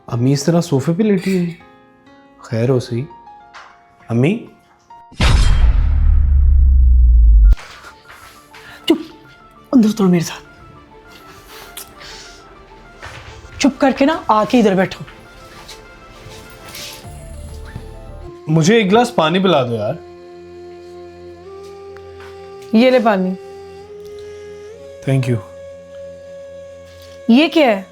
अम्मी इस तरह सोफे पे लेटी है। खैर हो सही। अम्मी चुप, अंदर चलो मेरे साथ। चुप करके ना आके इधर बैठो। मुझे एक गिलास पानी पिला दो यार। ये ले पानी। Thank you. ये क्या है?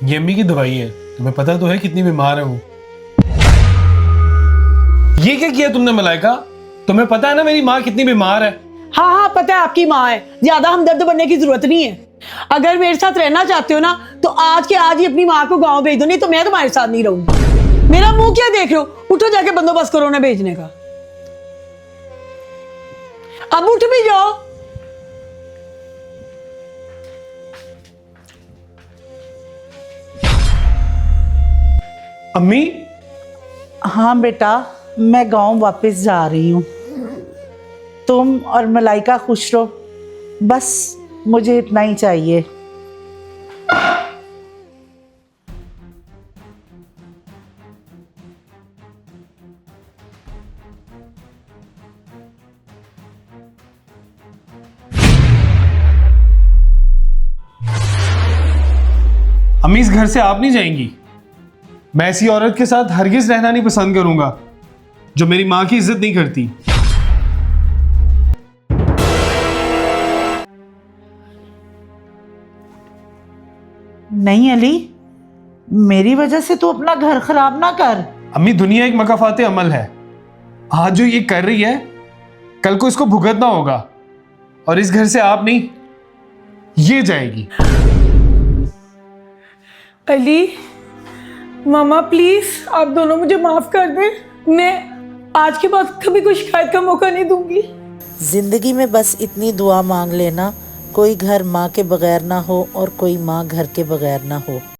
ये अम्मी की दवाई है। तुम्हें पता तो है कितनी बीमार है वो। ये क्या किया तुमने मलाइका? तुम्हें पता है ना मेरी माँ कितनी बीमार है। हाँ हाँ पता है, आपकी माँ है। ज्यादा हमदर्द बनने की जरूरत नहीं है। अगर मेरे साथ रहना चाहते हो ना तो आज के आज ही अपनी माँ को गांव भेज दो, नहीं तो मैं तुम्हारे साथ नहीं रहूंगी। मेरा मुंह क्या देख रहे हो? उठो, जाके बंदोबस्त करो ना भेजने का। अब उठ भी जाओ। अम्मी हाँ बेटा, मैं गांव वापस जा रही हूँ। तुम और मलाइका खुश रहो, बस मुझे इतना ही चाहिए। अम्मी इस घर से आप नहीं जाएंगी। मैं ऐसी औरत के साथ हरगिज रहना नहीं पसंद करूंगा जो मेरी माँ की इज्जत नहीं करती। नहीं अली, मेरी वजह से तू अपना घर खराब ना कर। अम्मी दुनिया एक मकाफाते अमल है। आज जो ये कर रही है कल को इसको भुगतना होगा, और इस घर से आप नहीं, ये जाएगी। अली, मामा प्लीज आप दोनों मुझे माफ कर दें। मैं आज के बाद कभी कोई शिकायत का मौका नहीं दूंगी। जिंदगी में बस इतनी दुआ मांग लेना, कोई घर माँ के बगैर ना हो और कोई माँ घर के बगैर ना हो।